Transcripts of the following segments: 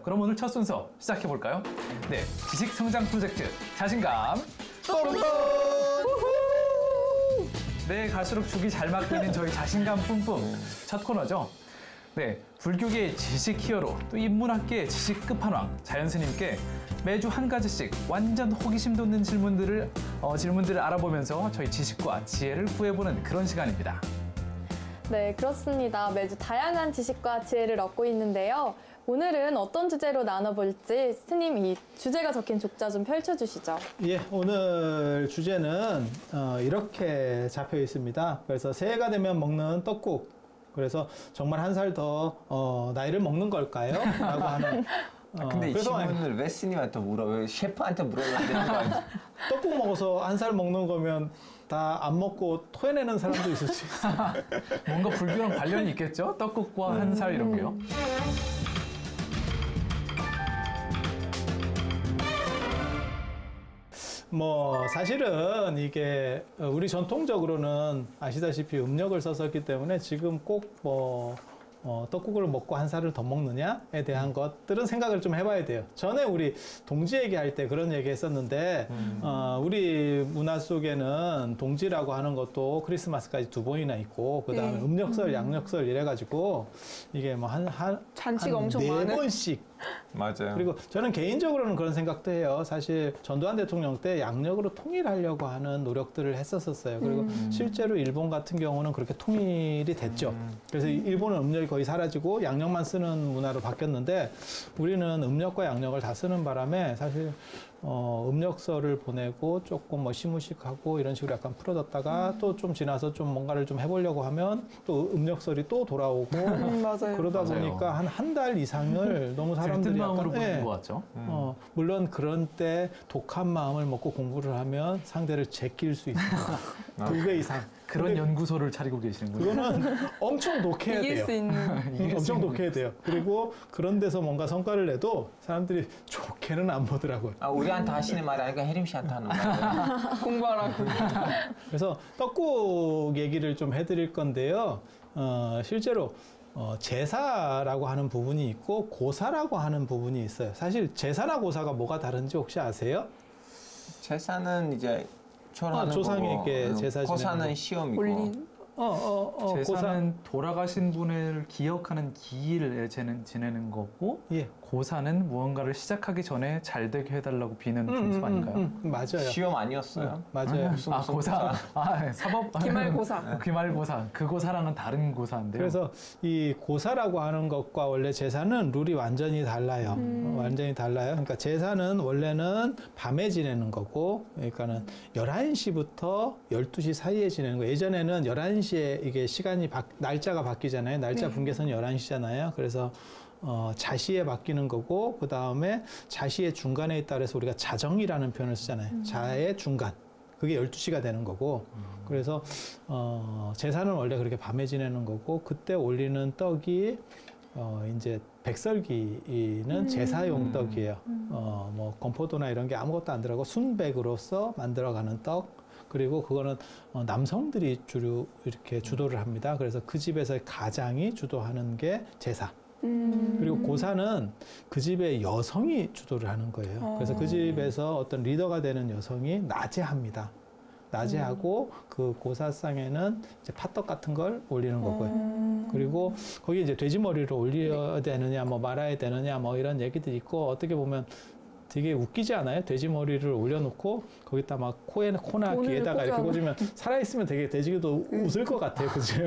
그럼 오늘 첫 순서 시작해볼까요? 네, 지식 성장 프로젝트 자신감 뿜뿜! 네, 갈수록 죽이 잘 막히는 저희 자신감 뿜뿜 첫 코너죠. 네, 불교계의 지식 히어로, 또 인문학계의 지식 끝판왕 자연스님께 매주 한 가지씩 완전 호기심 돋는 질문들을 알아보면서 저희 지식과 지혜를 구해보는 그런 시간입니다. 네, 그렇습니다. 매주 다양한 지식과 지혜를 얻고 있는데요. 오늘은 어떤 주제로 나눠볼지 스님 이 주제가 적힌 족자 좀 펼쳐주시죠. 예, 오늘 주제는 이렇게 잡혀 있습니다. 그래서 새해가 되면 먹는 떡국. 그래서 정말 한 살 더 나이를 먹는 걸까요? 라고 하는. 근데 이 질문을 왜 스님한테 물어? 왜 셰프한테 물어야 되는 거 아니지? 떡국 먹어서 한 살 먹는 거면 다 안 먹고 토해내는 사람도 있을 수 있어요. 뭔가 불교랑 관련이 있겠죠? 떡국과 한 살 이런 게요. 뭐 사실은 이게 우리 전통적으로는 아시다시피 음력을 썼었기 때문에 지금 꼭 떡국을 먹고 한 살을 더 먹느냐에 대한 것들은 생각을 좀 해봐야 돼요. 전에 우리 동지 얘기할 때 그런 얘기 했었는데 우리 문화 속에는 동지라고 하는 것도 크리스마스까지 2번이나 있고 그 다음에 음력설, 양력설 이래가지고 이게 뭐 잔치가 엄청 많은 4번씩 맞아요. 그리고 저는 개인적으로는 그런 생각도 해요. 사실 전두환 대통령 때 양력으로 통일하려고 하는 노력들을 했었어요. 그리고 실제로 일본 같은 경우는 그렇게 통일이 됐죠. 그래서 일본은 음력이 거의 사라지고 양력만 쓰는 문화로 바뀌었는데 우리는 음력과 양력을 다 쓰는 바람에 사실 음력설을 보내고 조금 뭐 시무식하고 이런 식으로 약간 풀어졌다가 또 좀 지나서 좀 뭔가를 좀 해보려고 하면 또 음력설이 또 돌아오고 맞아요. 그러다 보니까 한 달 이상을 너무 사람들이 마음으로 약간 보는 것 같죠. 물론 그런 때 독한 마음을 먹고 공부를 하면 상대를 제낄 수 있습니다. 2배 이상. 그런 연구소를 차리고 계시는군요. 그거는 엄청 독해야 이길 돼요. 수 있는. 엄청 독해야 돼요. 그리고 그런 데서 뭔가 성과를 내도 사람들이 좋게는 안 보더라고요. 아, 우리한테 하시는 말이 아니라 혜림 씨한테 하는 말이에요. 공부하라고. 그래서 떡국 얘기를 좀 해드릴 건데요. 실제로 제사라고 하는 부분이 있고 고사라고 하는 부분이 있어요. 사실 제사나 고사가 뭐가 다른지 혹시 아세요? 제사는 이제 초라하는 조상에게 거고, 제사 지내는 고사는 거. 시험이고 올린. 제사는 돌아가신 분을 기억하는 기일을 지내는 거고, 예. 고사는 무언가를 시작하기 전에 잘 되게 해달라고 비는 풍습 아닌가요? 맞아요. 시험 아니었어요? 맞아요. 고사. 사법. 기말고사. 기말고사. 그 고사랑은 다른 고사인데요. 그래서 이 고사라고 하는 것과 원래 제사는 룰이 완전히 달라요. 완전히 달라요. 그러니까 제사는 원래는 밤에 지내는 거고, 그러니까는 11시부터 12시 사이에 지내는 거. 예전에는 11시에 이게 날짜가 바뀌잖아요. 날짜 분계선이 11시잖아요. 그래서 자시에 바뀌는 거고, 그 다음에 자시의 중간에 있다 그래서 우리가 자정이라는 표현을 쓰잖아요. 자의 중간. 그게 12시가 되는 거고, 그래서 제사는 원래 그렇게 밤에 지내는 거고, 그때 올리는 떡이 이제 백설기는 제사용 떡이에요. 뭐 건포도나 이런 게 아무것도 안 들어가고 순백으로서 만들어가는 떡. 그리고 그거는 남성들이 주로 이렇게 주도를 합니다. 그래서 그 집에서 가장이 주도하는 게 제사. 그리고 고사는 그 집의 여성이 주도를 하는 거예요. 그래서 그 집에서 어떤 리더가 되는 여성이 낮에 합니다. 낮에 하고 그 고사상에는 이제 팥떡 같은 걸 올리는 거고요. 그리고 거기 이제 돼지 머리를 올려야 되느냐, 뭐 말아야 되느냐, 뭐 이런 얘기들이 있고, 어떻게 보면 되게 웃기지 않아요? 돼지 머리를 올려놓고 거기다 막 코나 귀에다가 이렇게 꽂으면 살아있으면 되게 돼지도 웃을 것 같아요. 그죠?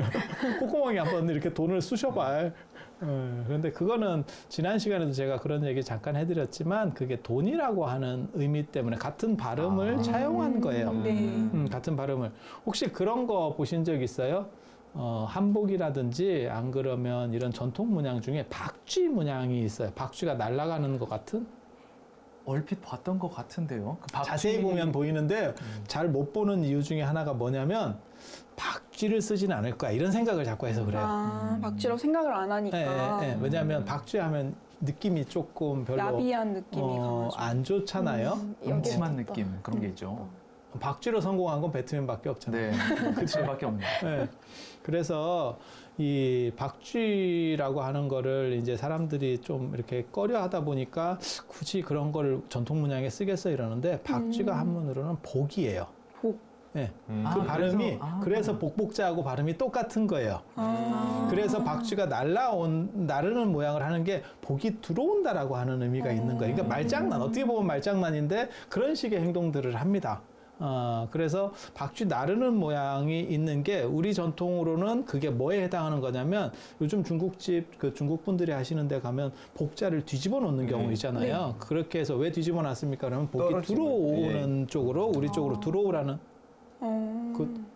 콧구멍에 한번 이렇게 돈을 쑤셔봐요. 그런데 그거는 지난 시간에도 제가 그런 얘기 잠깐 해드렸지만 그게 돈이라고 하는 의미 때문에 같은 발음을 차용한 거예요. 같은 발음을. 혹시 그런 거 보신 적 있어요? 한복이라든지 안 그러면 이런 전통 문양 중에 박쥐 문양이 있어요. 박쥐가 날아가는 것 같은? 얼핏 봤던 것 같은데요. 자세히 보면 보이는데 잘 못 보는 이유 중에 하나가 뭐냐면 박쥐를 쓰지는 않을 거야 이런 생각을 자꾸 해서 그래요. 박쥐라고 생각을 안 하니까. 왜냐하면 박쥐 하면 느낌이 조금 별로 야비한 느낌이 안 좋잖아요. 음침한 느낌 그런 게 있죠. 박쥐로 성공한 건 배트맨밖에 없잖아요. 네, 그치밖에 없네요. 네. 그래서 이 박쥐라고 하는 거를 이제 사람들이 좀 이렇게 꺼려 하다 보니까 굳이 그런 걸 전통 문양에 쓰겠어 이러는데 박쥐가 한문으로는 복이에요. 복. 네. 아, 그 발음이 그래서? 그래서 복복자하고 발음이 똑같은 거예요. 그래서 박쥐가 나르는 모양을 하는 게 복이 들어온다라고 하는 의미가 있는 거예요. 그러니까 말장난, 어떻게 보면 말장난인데 그런 식의 행동들을 합니다. 그래서 박쥐 나르는 모양이 있는 게 우리 전통으로는 그게 뭐에 해당하는 거냐면 요즘 중국집 그 중국 분들이 하시는 데 가면 복자를 뒤집어 놓는 경우 있잖아요. 그렇게 해서 왜 뒤집어 놨습니까? 그러면 복이 떨어지는, 들어오는 쪽으로 우리 쪽으로 들어오라는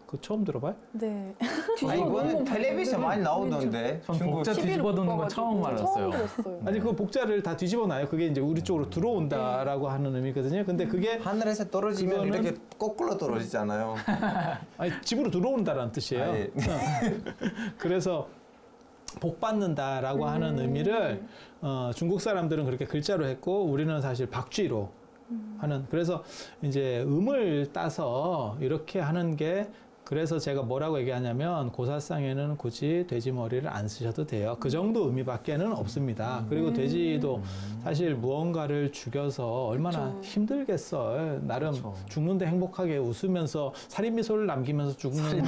그 처음 들어봐요? 네. 아, 이거는 텔레비전 많이 나오던데. 전 중국 복자 TV로 뒤집어 놓는 건 처음 바꿔가지고 알았어요. 처음 들었어요. 아니 그 복자를 다 뒤집어 놔요. 그게 이제 우리 쪽으로 들어온다라고 하는 의미거든요. 근데 그게 하늘에서 떨어지면 그거는- 이렇게 거꾸로 떨어지잖아요. 아니, 집으로 들어온다라는 뜻이에요. 아, 예. 그래서 복 받는다라고 하는 의미를 중국 사람들은 그렇게 글자로 했고 우리는 사실 박쥐로 하는. 그래서 이제 음을 따서 이렇게 하는 게 그래서 제가 뭐라고 얘기하냐면 고사상에는 굳이 돼지 머리를 안 쓰셔도 돼요. 그 정도 의미밖에는 없습니다. 그리고 돼지도 사실 무언가를 죽여서 얼마나 그쵸. 힘들겠어. 나름 그쵸. 죽는데 행복하게 웃으면서 살인 미소를 남기면서 죽는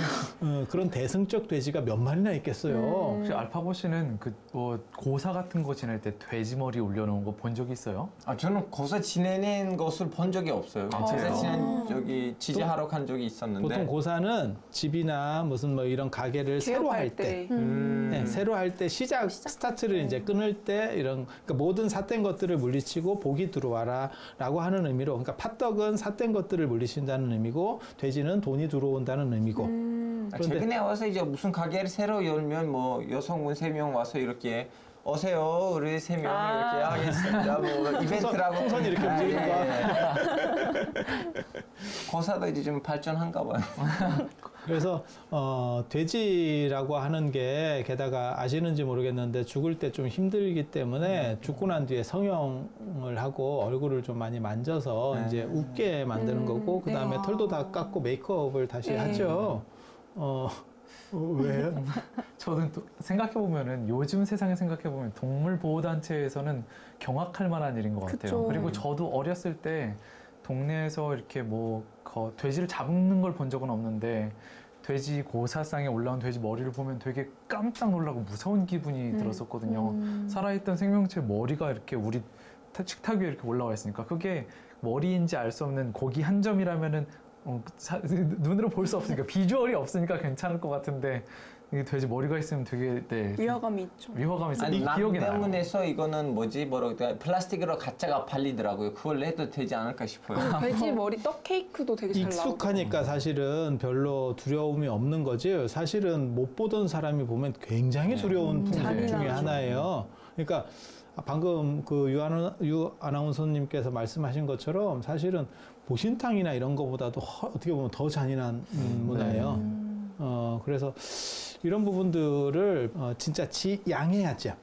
그런 대승적 돼지가 몇 마리나 있겠어요. 혹시 알파고 씨는 그 뭐 고사 같은 거 지낼 때 돼지 머리 올려놓은 거 본 적 있어요? 아, 저는 고사 지내는 것을 본 적이 없어요. 아, 제사 그래요? 지낸 적이 지지하러 간 적이 있었는데. 보통 고사는 집이나 무슨 뭐 이런 가게를 새로 할 때, 네, 새로 할 때 스타트를 이제 끊을 때 이런 그러니까 모든 삿된 것들을 물리치고 복이 들어와라라고 하는 의미로 그러니까 팥떡은 삿된 것들을 물리친다는 의미고 돼지는 돈이 들어온다는 의미고. 아, 그런데- 최근에 와서 이제 무슨 가게를 새로 열면 뭐 여성분 3명 와서 이렇게 오세요 우리 3명 이렇게 하겠습니다. 뭐 이벤트라고 풍선 이렇게 움직이는 고사도 이제 좀 발전한가 봐요. 그래서 돼지라고 하는 게 게다가 아시는지 모르겠는데 죽을 때 좀 힘들기 때문에 죽고 난 뒤에 성형을 하고 얼굴을 좀 많이 만져서 이제 웃게 만드는 거고 그 다음에 네. 털도 다 깎고 메이크업을 다시 네. 하죠. 왜요? 저는 또 생각해보면은 요즘 세상에 생각해보면 동물보호단체에서는 경악할 만한 일인 것 같아요. 그쵸. 그리고 저도 어렸을 때 동네에서 이렇게 뭐 돼지를 잡는 걸 본 적은 없는데 돼지 고사상에 올라온 돼지 머리를 보면 되게 깜짝 놀라고 무서운 기분이 들었었거든요. 살아있던 생명체 머리가 이렇게 우리 식탁 위에 이렇게 올라와 있으니까 그게 머리인지 알 수 없는 고기 한 점이라면은 눈으로 볼 수 없으니까 비주얼이 없으니까 괜찮을 것 같은데 이게 돼지 머리가 있으면 되게 위화감이 있죠. 위화감이 있어. 아니, 기억이 나요. 남대문에서 이거는 뭐라고 플라스틱으로 가짜가 팔리더라고요. 그걸 내도 되지 않을까 싶어요. 돼지 머리 떡 케이크도 되게 잘 나오고. 익숙하니까 사실은 별로 두려움이 없는 거지. 사실은 못 보던 사람이 보면 굉장히 두려운 풍습 중에 잔인하죠. 하나예요. 그러니까 방금 그 유 아나운서님께서 말씀하신 것처럼 사실은 보신탕이나 이런 거보다도 어떻게 보면 더 잔인한 문화예요. 그래서 이런 부분들을 진짜 지양해야죠.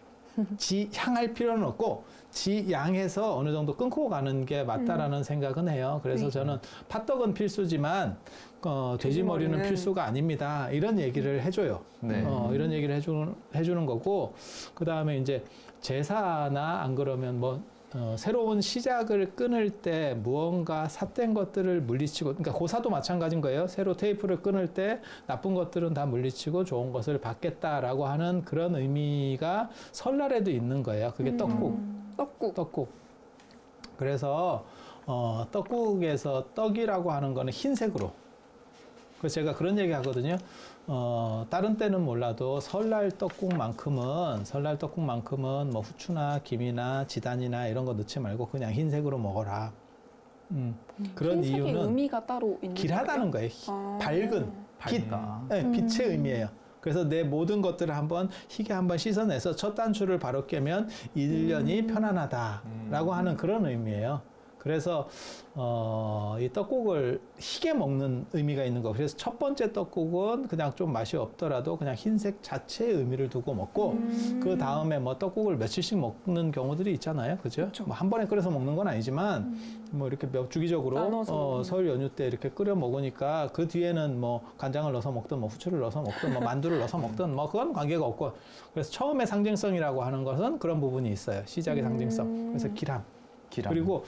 지향할 필요는 없고 지양해서 어느 정도 끊고 가는 게 맞다라는 생각은 해요. 그래서 저는 팥떡은 필수지만 돼지 머리는 머리는 필수가 아닙니다. 이런 얘기를 해줘요. 네. 이런 얘기를 해주는 거고 그 다음에 이제 제사나 안 그러면 뭐 새로운 시작을 끊을 때 무언가 삿된 것들을 물리치고, 그러니까 고사도 마찬가지인 거예요. 새로 테이프를 끊을 때 나쁜 것들은 다 물리치고 좋은 것을 받겠다라고 하는 그런 의미가 설날에도 있는 거예요. 그게 떡국. 그래서 떡국에서 떡이라고 하는 거는 흰색으로. 그래서 제가 그런 얘기 하거든요. 다른 때는 몰라도 설날 떡국만큼은 뭐 후추나 김이나 지단이나 이런 거 넣지 말고 그냥 흰색으로 먹어라. 그런 흰색의 이유는 의미가 따로 있는 길하다는 거예요. 밝은 빛, 밝다. 네, 빛의 의미예요. 그래서 내 모든 것들을 한번 희게 한번 씻어내서 첫 단추를 바로 깨면 1년이 편안하다라고 하는 그런 의미예요. 그래서 이 떡국을 희게 먹는 의미가 있는 거. 그래서 첫 번째 떡국은 그냥 좀 맛이 없더라도 그냥 흰색 자체의 의미를 두고 먹고 그 다음에 뭐 떡국을 며칠씩 먹는 경우들이 있잖아요, 그죠? 뭐 한 번에 끓여서 먹는 건 아니지만 뭐 이렇게 주기적으로 나눠서 설 연휴 때 이렇게 끓여 먹으니까 그 뒤에는 뭐 간장을 넣어서 먹든 뭐 후추를 넣어서 먹든 뭐 만두를 넣어서 먹든 뭐 그건 관계가 없고 그래서 처음에 상징성이라고 하는 것은 그런 부분이 있어요. 시작의 상징성. 그래서 기람. 그리고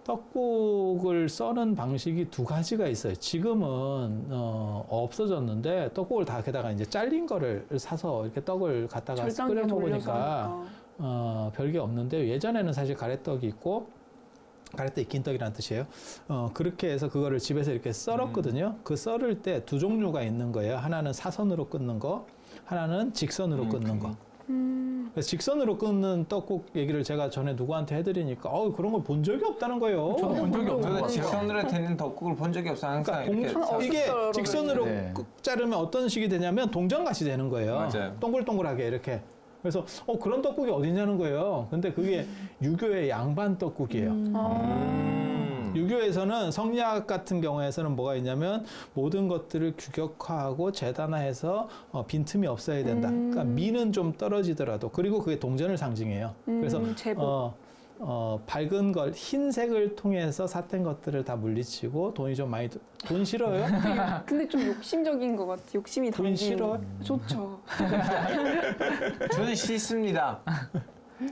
떡국을 써는 방식이 두 가지가 있어요. 지금은 없어졌는데 떡국을 다 게다가 이제 잘린 거를 사서 이렇게 떡을 갖다가 끓여 먹으니까 별게 없는데 예전에는 사실 가래떡이 있고 가래떡 익힌 떡이라는 뜻이에요. 그렇게 해서 그거를 집에서 이렇게 썰었거든요. 그 썰을 때 두 종류가 있는 거예요. 하나는 사선으로 끊는 거, 하나는 직선으로 끊는 거. 그래서 직선으로 끊는 떡국 얘기를 제가 전에 누구한테 해드리니까 그런 걸 본 적이 없다는 거예요. 저도 본 적이 없는 것 같아요. 직선으로 되는 떡국을 본 적이 없어. 항상 그러니까 이게 직선으로 네. 자르면 어떤 식이 되냐면 동전같이 되는 거예요. 맞아요. 동글동글하게 이렇게. 그래서 그런 떡국이 어디냐는 거예요. 근데 그게 유교의 양반 떡국이에요. 유교에서는 성리학 같은 경우에서는 뭐가 있냐면 모든 것들을 규격화하고 재단화해서 빈틈이 없어야 된다. 그러니까 미는 좀 떨어지더라도 그리고 그게 동전을 상징해요. 그래서 밝은 걸 흰색을 통해서 삿된 것들을 다 물리치고 돈이 좀 많이 돈 싫어요? 근데 좀 욕심적인 것 같아. 욕심이 돈 담긴. 싫어요? 좋죠. 저는 싫습니다.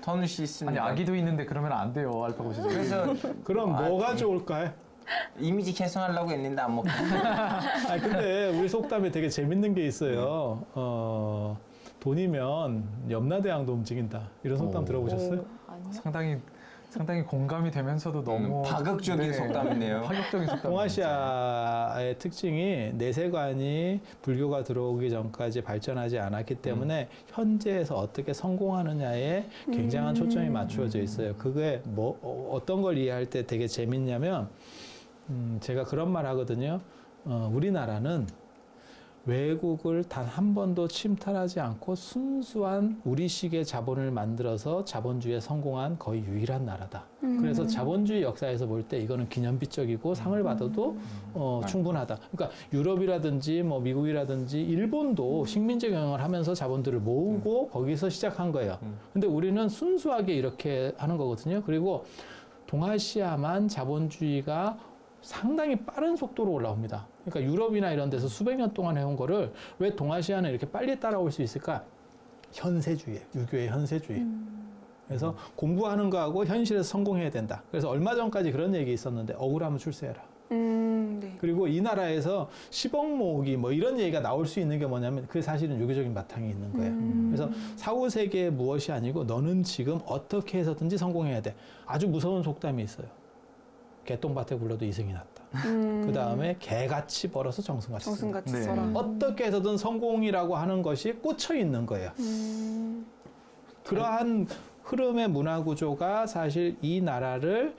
저는 싫습니다. 아니 아기도 있는데 그러면 안 돼요 알파고시. 그래서 그럼 뭐가 좋을까요? 이미지 개선하려고 했는데 안 먹고. 근데 우리 속담에 되게 재밌는 게 있어요. 돈이면 염라대왕도 움직인다. 이런 속담 들어보셨어요? 상당히 공감이 되면서도 너무 파격적인 속담이네요. 파격적인 속담. 동아시아의 특징이 내세관이 불교가 들어오기 전까지 발전하지 않았기 때문에 현재에서 어떻게 성공하느냐에 굉장한 초점이 맞추어져 있어요. 그게 어떤 걸 이해할 때 되게 재밌냐면 제가 그런 말 하거든요. 우리나라는 외국을 단 한 번도 침탈하지 않고 순수한 우리식의 자본을 만들어서 자본주의에 성공한 거의 유일한 나라다. 그래서 자본주의 역사에서 볼 때 이거는 기념비적이고 상을 받아도 충분하다. 그러니까 유럽이라든지 뭐 미국이라든지 일본도 식민지 경영을 하면서 자본들을 모으고 거기서 시작한 거예요. 근데 우리는 순수하게 이렇게 하는 거거든요. 그리고 동아시아만 자본주의가 상당히 빠른 속도로 올라옵니다. 그러니까 유럽이나 이런 데서 수백 년 동안 해온 거를 왜 동아시아는 이렇게 빨리 따라올 수 있을까? 현세주의예요. 유교의 현세주의. 그래서 공부하는 거하고 현실에서 성공해야 된다. 그래서 얼마 전까지 그런 얘기 있었는데 억울하면 출세해라. 네. 그리고 이 나라에서 10억 모으기 뭐 이런 얘기가 나올 수 있는 게 뭐냐면 그게 사실은 유교적인 바탕이 있는 거예요. 그래서 사후 세계의 무엇이 아니고 너는 지금 어떻게 해서든지 성공해야 돼. 아주 무서운 속담이 있어요. 개똥밭에 굴러도 이승이 났다. 그 다음에 개같이 벌어서 정승같이 정승같이 네. 써라. 어떻게 해서든 성공이라고 하는 것이 꽂혀 있는 거예요. 그러한 흐름의 문화 구조가 사실 이 나라를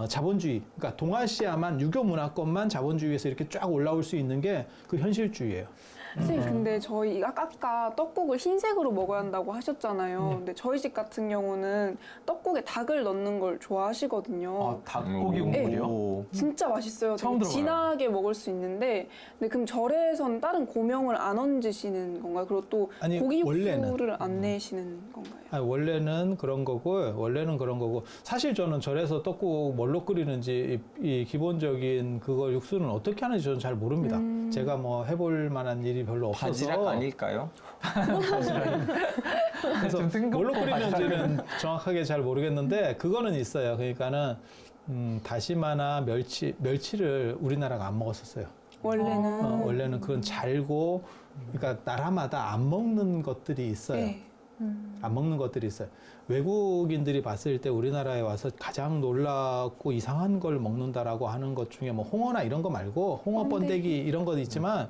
자본주의, 그러니까 동아시아만 유교 문화권만 자본주의에서 이렇게 쫙 올라올 수 있는 게 그 현실주의예요. 선생님, 근데 저희 아까 떡국을 흰색으로 먹어야 한다고 하셨잖아요. 네. 근데 저희 집 같은 경우는 떡국에 닭을 넣는 걸 좋아하시거든요. 닭고기 국물이요? 진짜 맛있어요. 처음 되게 들어봐요. 진하게 먹을 수 있는데, 근데 그럼 절에서는 다른 고명을 안 얹으시는 건가요? 그리고 또 아니, 고기 원래는. 육수를 안 내시는 건가요? 원래는 그런 거고 사실 저는 절에서 떡국 뭘로 끓이는지 이 기본적인 그거 육수는 어떻게 하는지 저는 잘 모릅니다. 제가 뭐 해볼 만한 일이 별로 없어서 바지락 아닐까요? 그래서 좀 뜬금포 뭘로 끓이는지는 정확하게 잘 모르겠는데 그거는 있어요. 그러니까는 다시마나 멸치를 우리나라가 안 먹었었어요. 원래는. 원래는 그건 잘고 그러니까 나라마다 안 먹는 것들이 있어요. 네. 안 먹는 것들이 있어요. 외국인들이 봤을 때 우리나라에 와서 가장 놀랍고 이상한 걸 먹는다라고 하는 것 중에 뭐 홍어나 이런 거 말고 홍어 번데기 이런 것도 있지만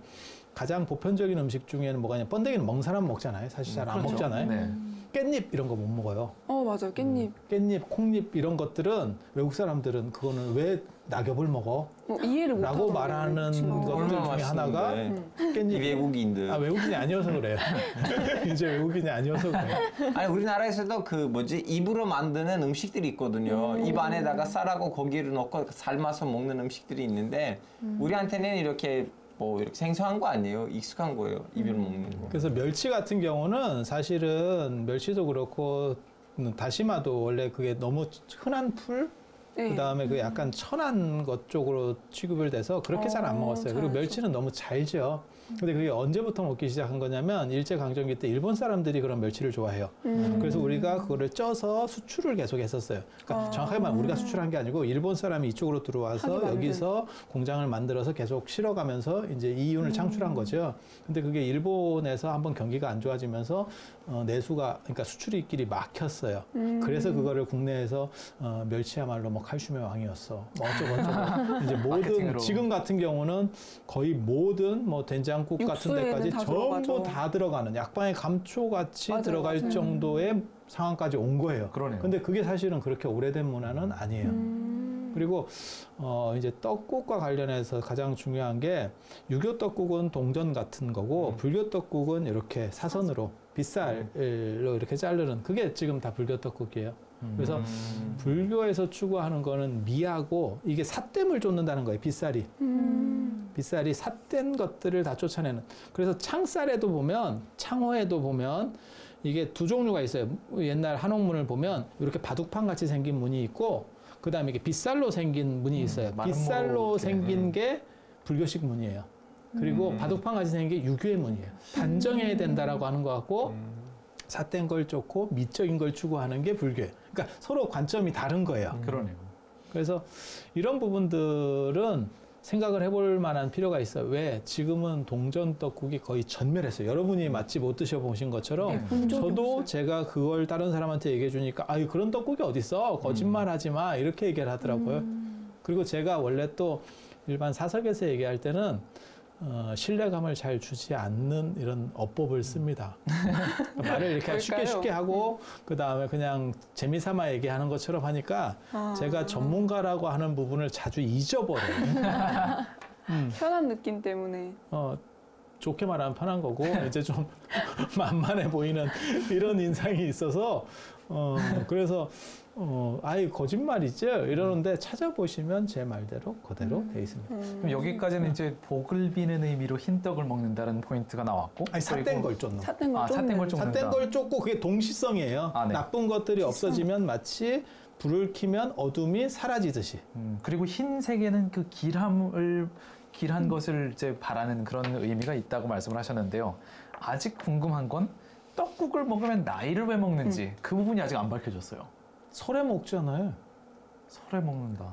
가장 보편적인 음식 중에는 뭐가 있냐. 번데기는 먹는 사람 먹잖아요. 사실 잘 안 그렇죠. 먹잖아요. 네. 깻잎 이런 거 못 먹어요. 맞아요. 깻잎. 깻잎, 콩잎 이런 것들은 외국 사람들은 그거는 왜 낙엽을 먹어? 이해를 못 라고 하더라고요, 말하는 친구가. 것들 중에 얼마나 하나가 맛있는데. 깻잎. 이 외국인들. 아, 외국인이 아니어서 그래요. 이제 외국인이 아니어서 그래요. 아니 우리나라에서도 그 뭐지 입으로 만드는 음식들이 있거든요. 입 안에다가 쌀하고 고기를 넣고 삶아서 먹는 음식들이 있는데 우리한테는 이렇게 뭐 이렇게 생소한 거 아니에요. 익숙한 거예요. 입으로 먹는 거. 그래서 멸치 같은 경우는 사실은 멸치도 그렇고 다시마도 원래 그게 너무 흔한 풀? 네. 그다음에 그 약간 천한 것 쪽으로 취급을 돼서 그렇게 잘 안 먹었어요. 그리고 잘 멸치는 너무 잘죠. 근데 그게 언제부터 먹기 시작한 거냐면 일제강점기 때 일본 사람들이 그런 멸치를 좋아해요. 그래서 우리가 그거를 쪄서 수출을 계속 했었어요. 그러니까 정확하게 말하면 우리가 수출한 게 아니고 일본 사람이 이쪽으로 들어와서 하게 만든. 여기서 공장을 만들어서 계속 실어가면서 이제 이윤을 창출한 거죠. 근데 그게 일본에서 한번 경기가 안 좋아지면서 내수가 그러니까 수출입길이 막혔어요. 그래서 그거를 국내에서 멸치야말로 뭐 칼슘의 왕이었어. 뭐 어쩌고 이제 모든 마케팅으로. 지금 같은 경우는 거의 모든 뭐 된장국 같은 육수에는 데까지 다 전부 들어가죠. 다 들어가는 약방의 감초같이 맞아요, 들어갈 맞아요. 정도의 상황까지 온 거예요. 그러네요. 근데 그게 사실은 그렇게 오래된 문화는 아니에요. 그리고 이제 떡국과 관련해서 가장 중요한 게 유교 떡국은 동전 같은 거고 불교 떡국은 이렇게 사선으로 빗살로 이렇게 자르는 그게 지금 다 불교 떡국이에요. 그래서 불교에서 추구하는 거는 미하고 이게 삿됨을 쫓는다는 거예요. 빗살이. 빗살이 삿된 것들을 다 쫓아내는. 그래서 창살에도 보면 창호에도 보면 이게 두 종류가 있어요. 옛날 한옥문을 보면 이렇게 바둑판 같이 생긴 문이 있고 그 다음에 이게 빗살로 생긴 문이 있어요. 마름모로 빗살로 이렇게. 생긴 게 불교식 문이에요. 그리고 바둑판 같이 생긴 게 유교의 문이에요. 단정해야 된다라고 하는 것 같고 삿된 걸 쫓고 미적인 걸 추구하는 게 불교예요. 그러니까 서로 관점이 다른 거예요. 그러네요. 그래서 이런 부분들은 생각을 해볼 만한 필요가 있어요. 왜? 지금은 동전 떡국이 거의 전멸했어요. 여러분이 마치 못 드셔보신 것처럼 본 적이 저도 없어요. 제가 그걸 다른 사람한테 얘기해 주니까 아유 그런 떡국이 어딨어? 거짓말 하지 마. 이렇게 얘기를 하더라고요. 그리고 제가 원래 또 일반 사석에서 얘기할 때는 신뢰감을 잘 주지 않는 이런 어법을 씁니다. 말을 이렇게 쉽게 뭘까요? 쉽게 하고 그 다음에 그냥 재미삼아 얘기하는 것처럼 하니까 제가 전문가라고 하는 부분을 자주 잊어버려요. 편한 느낌 때문에. 좋게 말하면 편한 거고 이제 좀 만만해 보이는 이런 인상이 있어서 그래서 아이 거짓말이죠 이러는데 찾아보시면 제 말대로 그대로 돼 있습니다. 그럼 여기까지는 이제 복을 비는 의미로 흰떡을 먹는다는 포인트가 나왔고 아니 삿된 걸 쫓는 거. 삿된 걸 삿된 걸 쫓는. 쫓는다. 삿된 걸 쫓고 그게 동시성이에요. 아, 네. 나쁜 것들이 없어지면 마치 불을 켜면 어둠이 사라지듯이. 그리고 흰색에는 그 길한 것을 이제 바라는 그런 의미가 있다고 말씀을 하셨는데요. 아직 궁금한 건 떡국을 먹으면 나이를 왜 먹는지 그 부분이 아직 안 밝혀졌어요. 설에 먹잖아요. 설에 먹는다.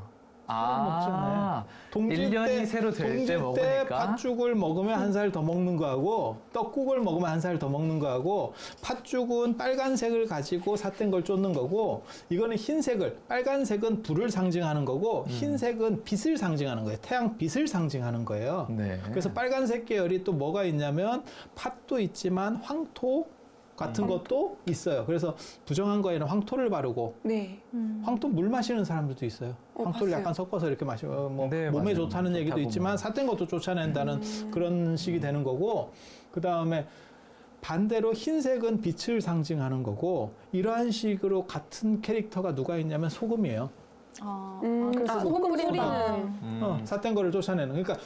먹잖아요. 동지 1년이 새로 될 때 먹으니까. 팥죽을 먹으면 한 살 더 먹는 거하고 떡국을 먹으면 한 살 더 먹는 거하고 팥죽은 빨간색을 가지고 삿된 걸 쫓는 거고 이거는 흰색을 빨간색은 불을 상징하는 거고 흰색은 빛을 상징하는 거예요. 태양 빛을 상징하는 거예요. 네. 그래서 빨간색 계열이 또 뭐가 있냐면 팥도 있지만 황토 같은 것도 있어요. 그래서 부정한 거에는 황토를 바르고 네. 황토 물 마시는 사람들도 있어요. 황토를 봤어요. 약간 섞어서 이렇게 마시고 뭐 네, 몸에 맞아요. 좋다는 얘기도 좋다고 있지만 뭐. 삿된 것도 쫓아낸다는 그런 식이 되는 거고 그 다음에 반대로 흰색은 빛을 상징하는 거고 이러한 식으로 같은 캐릭터가 누가 있냐면 소금이에요. 그래서 소금 뿌린다. 삿된 거를 쫓아내는. 그러니까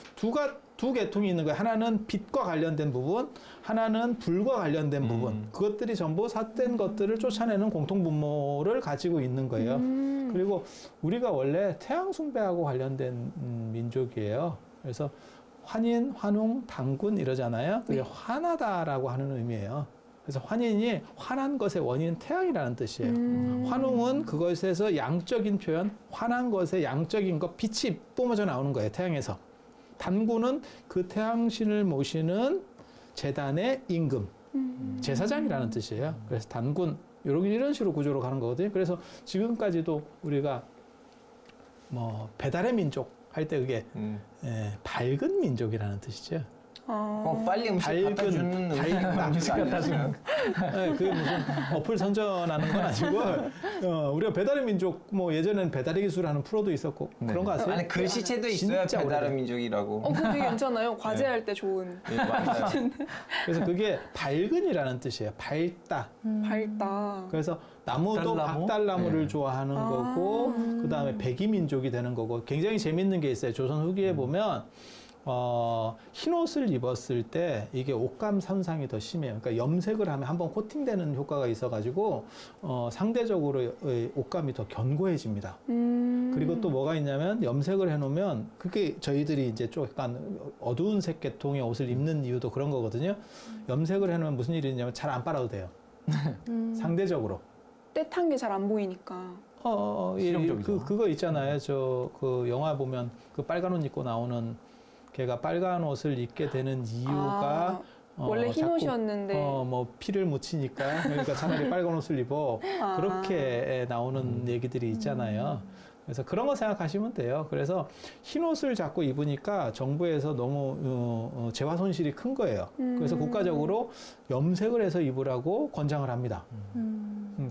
두 계통이 있는 거예요. 하나는 빛과 관련된 부분, 하나는 불과 관련된 부분. 그것들이 전부 삿된 것들을 쫓아내는 공통 분모를 가지고 있는 거예요. 그리고 우리가 원래 태양 숭배하고 관련된 민족이에요. 그래서 환인, 환웅, 당군 이러잖아요. 그게 환하다라고 하는 의미예요. 그래서 환인이 환한 것의 원인은 태양이라는 뜻이에요. 환웅은 그것에서 양적인 표현, 환한 것의 양적인 것, 빛이 뿜어져 나오는 거예요. 태양에서. 단군은 그 태양신을 모시는 제단의 임금, 제사장이라는 뜻이에요. 그래서 단군, 이런 식으로 구조로 가는 거거든요. 그래서 지금까지도 우리가 뭐 배달의 민족 할 때 그게 밝은 민족이라는 뜻이죠. 빨리 음식 갖다 주는 음식 갖다 주는. 네, 그게 무슨 어플 선전하는 건 아니고 우리가 배달의 민족 뭐 예전에는 배달의 기술하는 프로도 있었고 네. 그런 거 아세요? 아니 글씨체도 있어요. 진짜 배달의 오래된. 민족이라고. 그거 되게 괜찮아요. 과제할 때 좋은. 예, 맞아요. 그래서 그게 밝은이라는 뜻이에요. 밝다. 밝다. 그래서 나무도 박달나무? 박달나무를 네. 좋아하는 거고 그다음에 백이민족이 되는 거고 굉장히 재밌는 게 있어요. 조선 후기에 보면 흰 옷을 입었을 때 이게 옷감 손상이 더 심해요. 그러니까 염색을 하면 한번 코팅되는 효과가 있어가지고 상대적으로 옷감이 더 견고해집니다. 그리고 또 뭐가 있냐면 염색을 해놓으면 그게 저희들이 이제 좀 약간 어두운 색 계통의 옷을 입는 이유도 그런 거거든요. 염색을 해놓으면 무슨 일이 있냐면 잘 안 빨아도 돼요. 상대적으로. 떼탄 게 잘 안 보이니까. 실용적이죠. 그거 있잖아요. 그 영화 보면 그 빨간 옷 입고 나오는 걔가 빨간 옷을 입게 되는 이유가 원래 흰 자꾸, 옷이었는데. 뭐 피를 묻히니까 그러니까 차라리 빨간 옷을 입어 그렇게 나오는 얘기들이 있잖아요. 그래서 그런 거 생각하시면 돼요. 그래서 흰 옷을 자꾸 입으니까 정부에서 너무 재화 손실이 큰 거예요. 그래서 국가적으로 염색을 해서 입으라고 권장을 합니다.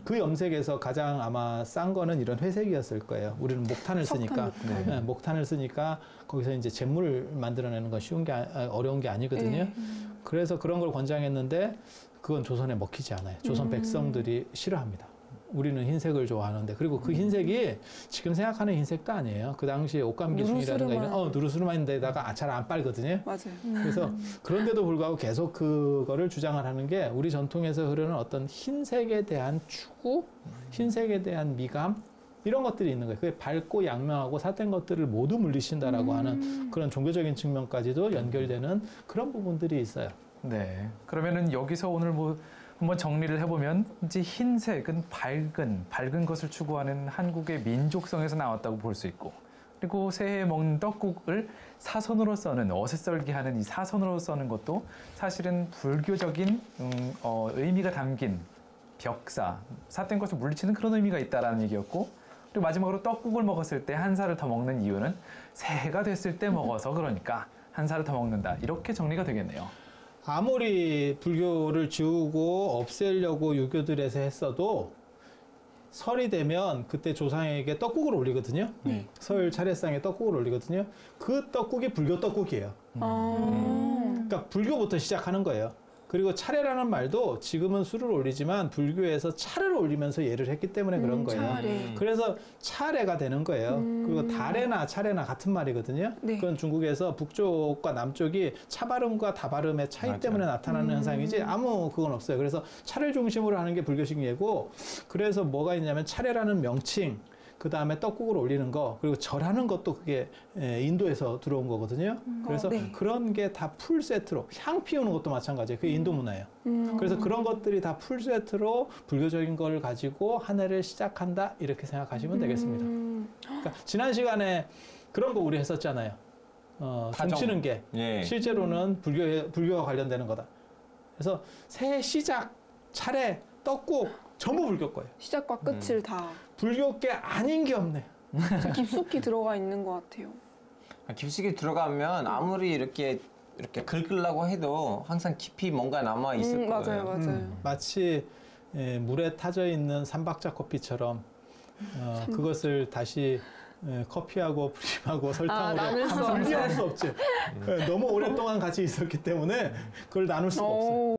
그 염색에서 가장 아마 싼 거는 이런 회색이었을 거예요. 우리는 목탄을 쓰니까. 네, 목탄을 쓰니까 거기서 이제 잿물을 만들어내는 건 쉬운 게 어려운 게 아니거든요. 그래서 그런 걸 권장했는데 그건 조선에 먹히지 않아요. 조선 백성들이 싫어합니다. 우리는 흰색을 좋아하는데 그리고 그 흰색이 지금 생각하는 흰색도 아니에요. 그 당시에 옷감 기술이라든가 이런 누르스름한데다가 잘 안 빨거든요. 맞아요. 그래서 그런데도 불구하고 계속 그거를 주장을 하는 게 우리 전통에서 흐르는 어떤 흰색에 대한 추구, 흰색에 대한 미감 이런 것들이 있는 거예요. 그게 밝고 양명하고 삿된 것들을 모두 물리친다라고 하는 그런 종교적인 측면까지도 연결되는 그런 부분들이 있어요. 네. 그러면은 여기서 오늘 뭐 한번 정리를 해보면 이제 흰색은 밝은 것을 추구하는 한국의 민족성에서 나왔다고 볼 수 있고, 그리고 새해 먹는 떡국을 사선으로 써는 어슷썰기하는 이 사선으로 써는 것도 사실은 불교적인 의미가 담긴 벽사, 삿된 것을 물리치는 그런 의미가 있다라는 얘기였고, 그리고 마지막으로 떡국을 먹었을 때 한 살을 더 먹는 이유는 새해가 됐을 때 먹어서 그러니까 한 살을 더 먹는다. 이렇게 정리가 되겠네요. 아무리 불교를 지우고 없애려고 유교들에서 했어도 설이 되면 그때 조상에게 떡국을 올리거든요. 설 차례상에 떡국을 올리거든요. 그 떡국이 불교 떡국이에요. 그러니까 불교부터 시작하는 거예요. 그리고 차례라는 말도 지금은 술을 올리지만 불교에서 차를 올리면서 예를 했기 때문에 그런 거예요. 차례. 그래서 차례가 되는 거예요. 그리고 다레나 차례나 같은 말이거든요. 네. 그건 중국에서 북쪽과 남쪽이 차 발음과 다 발음의 차이 때문에 나타나는 현상이지 아무 그건 없어요. 그래서 차를 중심으로 하는 게 불교식 예고, 그래서 뭐가 있냐면 차례라는 명칭, 그 다음에 떡국을 올리는 거, 그리고 절하는 것도 그게 인도에서 들어온 거거든요. 그래서 네. 그런 게 다 풀 세트로, 향 피우는 것도 마찬가지예요. 그게 인도 문화예요. 그래서 그런 것들이 다 풀 세트로 불교적인 걸 가지고 한 해를 시작한다, 이렇게 생각하시면 되겠습니다. 그러니까 지난 시간에 그런 거 우리 했었잖아요. 춤추는 게 실제로는 불교와 관련되는 거다. 그래서 새해 시작, 차례, 떡국 전부 불교 거예요. 시작과 끝을 다 불교계 아닌 게 없네. 깊숙이 들어가 있는 것 같아요. 깊숙이 들어가면 아무리 이렇게 긁으려고 해도 항상 깊이 뭔가 남아 있을 거예요. 맞아요. 마치 물에 타져 있는 삼박자 커피처럼 그것을 다시 커피하고 프림하고 설탕으로 분리할 수 없죠. 너무 오랫동안 같이 있었기 때문에 그걸 나눌 수가 없어요.